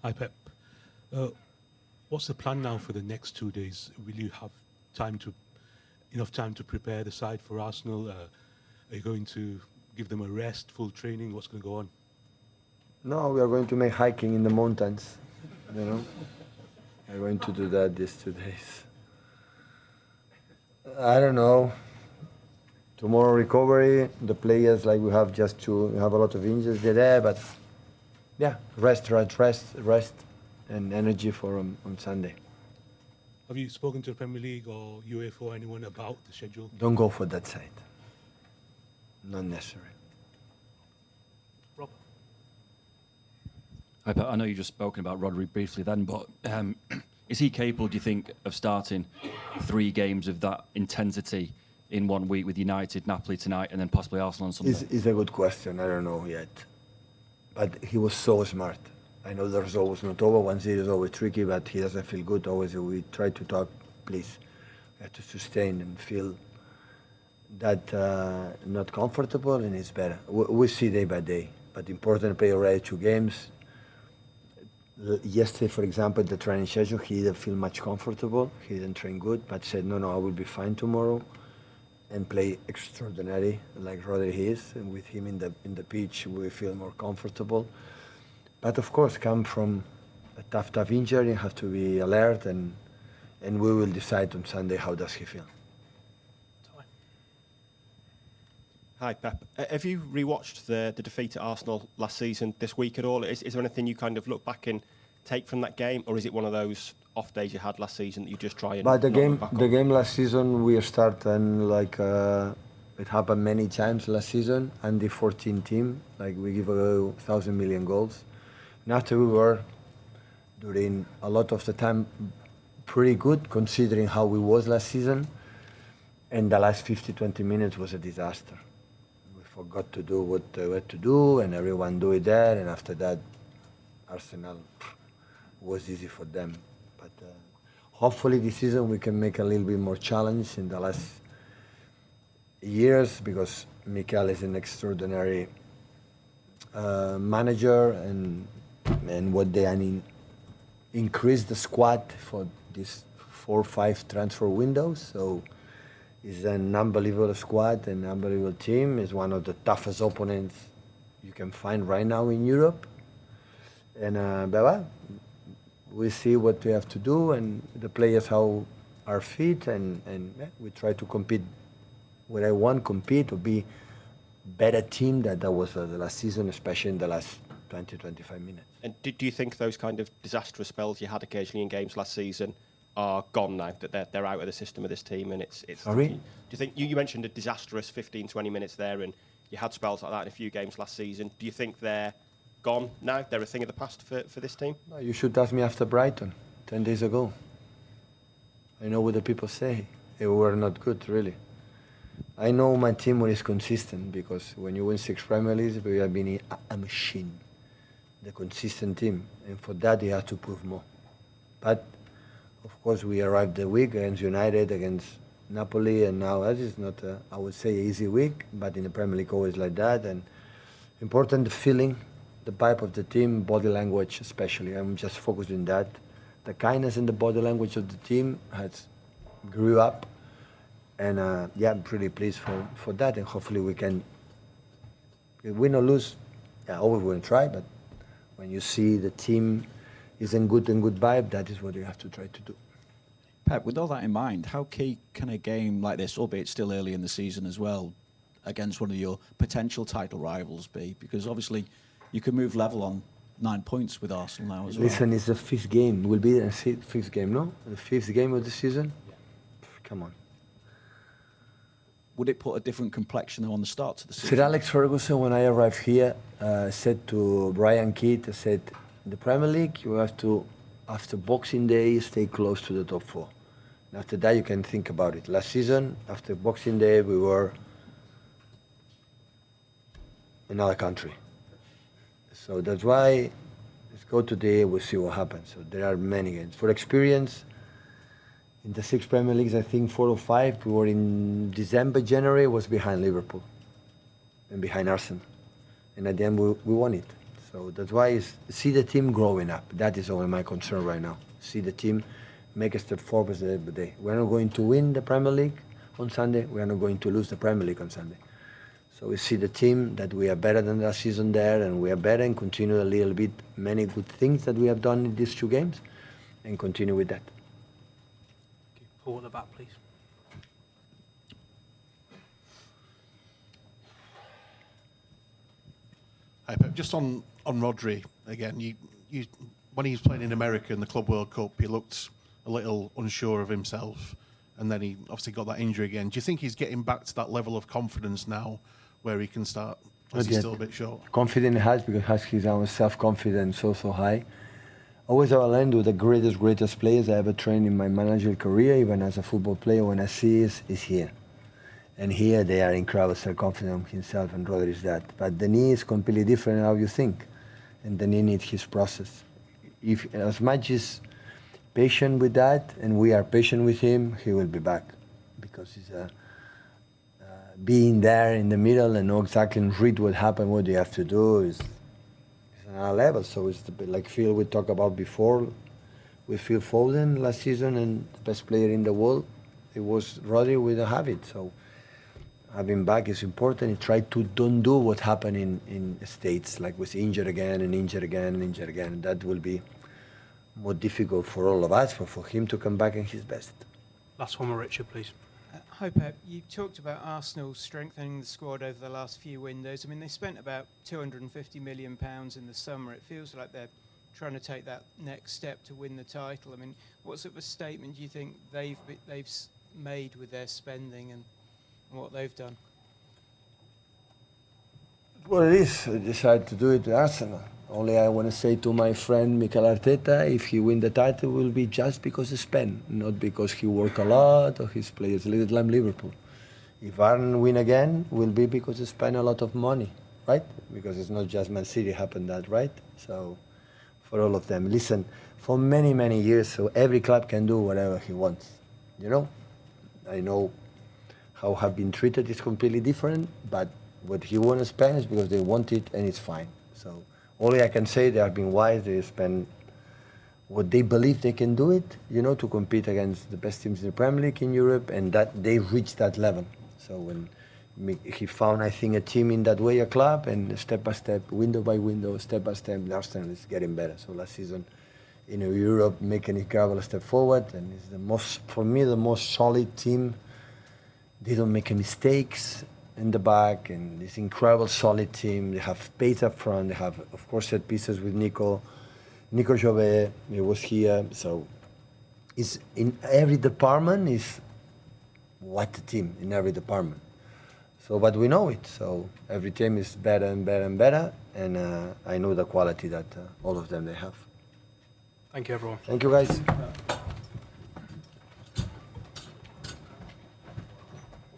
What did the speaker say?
Hi, Pep. Uh, what's the plan now for the next 2 days? Will you have enough time to prepare the side for Arsenal? Are you going to give them a rest, full training? What's going to go on? No, we are going to make hiking in the mountains. You know, we're going to do that these 2 days. I don't know. Tomorrow recovery. The players like we have we have a lot of injuries there, but yeah, rest, and energy for on Sunday. Have you spoken to the Premier League or UEFA or anyone about the schedule? Don't go for that side. Not necessary. Rob? I know you've just spoken about Rodri briefly then, but is he capable, do you think, of starting 3 games of that intensity in 1 week with United, Napoli tonight, and then possibly Arsenal on Sunday? It's a good question. I don't know yet. But he was so smart. I know the result was not over. 1-0 is always tricky, but he doesn't feel good. Always we try to talk, please. We have to sustain and feel that not comfortable, and it's better. We see day by day. But important play already 2 games. Yesterday, for example, the training session, he didn't feel much comfortable. He didn't train good, but said, no, I will be fine tomorrow. And play extraordinary like Rodri is, and with him in the pitch we feel more comfortable. But of course, come from a tough injury, you have to be alert, and we will decide on Sunday how does he feel. Hi Pep, have you rewatched the defeat at Arsenal last season this week at all? Is there anything you kind of look back and take from that game, or is it one of those off days you had last season that you just try and? But the game last season we start and like it happened many times last season. And the 14 team, like we give away 1,000 million goals. And after we were during a lot of the time pretty good considering how we was last season. And the last 50-20 minutes was a disaster. We forgot to do what we had to do, and everyone do it there. And after that, Arsenal was easy for them. But hopefully this season we can make a little bit more challenge in the last years, because Mikel is an extraordinary manager, and what they increase the squad for these 4 or 5 transfer windows. So it's an unbelievable squad, an unbelievable team. It's one of the toughest opponents you can find right now in Europe. And we see what we have to do, and the players how are fit, and we try to compete where I want compete or be better team that was the last season, especially in the last 20-25 minutes. And do you think those kind of disastrous spells you had occasionally in games last season are gone now, that they're out of the system of this team, and it's Sorry? Do you think you mentioned a disastrous 15-20 minutes there, and you had spells like that in a few games last season? Do you think they're gone now? They're a thing of the past for this team? No, you should ask me after Brighton 10 days ago. I know what the people say. They were not good, really. I know my team is consistent, because when you win 6 Premier Leagues, we have been a machine, the consistent team, and for that you have to prove more. But of course, we arrived the week against United, against Napoli, and now that is not, I would say, an easy week, but in the Premier League always like that. And important, the feeling, the vibe of the team, body language especially. I'm just focused on that. The kindness in the body language of the team has grew up, and I'm pretty pleased for that, and hopefully we can win or lose. Yeah, always we're going to try, but when you see the team is in good vibe, that is what you have to try to do. Pep, with all that in mind, how key can a game like this, albeit still early in the season as well, against one of your potential title rivals be? Because obviously you can move level on 9 points with Arsenal now as well. Listen, it's the 5th game. Will be the 5th game, no? The 5th game of the season? Yeah. Come on. Would it put a different complexion on the start to the season? Sir Alex Ferguson, when I arrived here, said to Brian Keat, said, in the Premier League, you have to, after Boxing Day, stay close to the top 4. And after that, you can think about it. Last season, after Boxing Day, we were in another country. So that's why, let's go today, we'll see what happens. So there are many games. For experience, in the 6 Premier Leagues, I think 4 or 5, we were in December, January, was behind Liverpool and behind Arsenal. And at the end, we won it. So that's why see the team growing up. That is only my concern right now. See the team make a step forward every day. We're not going to win the Premier League on Sunday. We are not going to lose the Premier League on Sunday. So we see the team that we are better than last season there, and we are better and continue a little bit many good things that we have done in these 2 games, and continue with that. Okay, Paul at the back, please. Hi, Pep. Just on Rodri again. You when he was playing in America in the Club World Cup, he looked a little unsure of himself, and then he obviously got that injury again. Do you think he's getting back to that level of confidence now, where he can start? Or is he still a bit short? Confident has, because has his own self-confidence so high. Always I learned with the greatest players I ever trained in my managerial career, even as a football player. When I see is here. And here they are incredible self-confident himself, and Rodri is that. But the knee is completely different how you think, and the knee needs his process. If as much as patient with that, and we are patient with him, he will be back, because he's being there in the middle and know exactly and read what happened, what you have to do is another level. So it's a bit like Phil we talked about before. With Phil Foden last season, and the best player in the world, it was Rodri with a habit. So having back is important. He tried to don't do what happened in States, like was injured again and injured again and injured again. That will be more difficult for all of us, for him to come back in his best. Last one, Richard, please. Hi, Pep. You talked about Arsenal strengthening the squad over the last few windows. I mean, they spent about £250 million in the summer. It feels like they're trying to take that next step to win the title. I mean, what sort of a statement do you think they've made with their spending and what they've done? Well, it is. I decided to do it at Arsenal. Only I want to say to my friend Mikel Arteta, if he win the title, it will be just because he spent, not because he worked a lot or his players a little like Liverpool. If Arsenal win again, it will be because he spent a lot of money, right? Because it's not just Man City happened that, right? So for all of them, listen, for many, many years, so every club can do whatever he wants. You know, I know how have been treated is completely different, but what he wants to spend is because they want it, and it's fine. So only I can say they have been wise. They spend what they believe they can do it, you know, to compete against the best teams in the Premier League in Europe, and that they reached that level. So when he found, I think, a team in that way, a club, and step by step, window by window, step by step, Arsenal is getting better. So last season, in Europe, making a incredible step forward, and it's the most, for me, the most solid team. They don't make mistakes in the back, and this incredible solid team. They have pace up front. They have, of course, set pieces with Nico Jove. He was here. So it's in every department is what the team in every department. So, but we know it. So every team is better and better and better, and I know the quality that all of them they have. Thank you, everyone. Thank you, guys.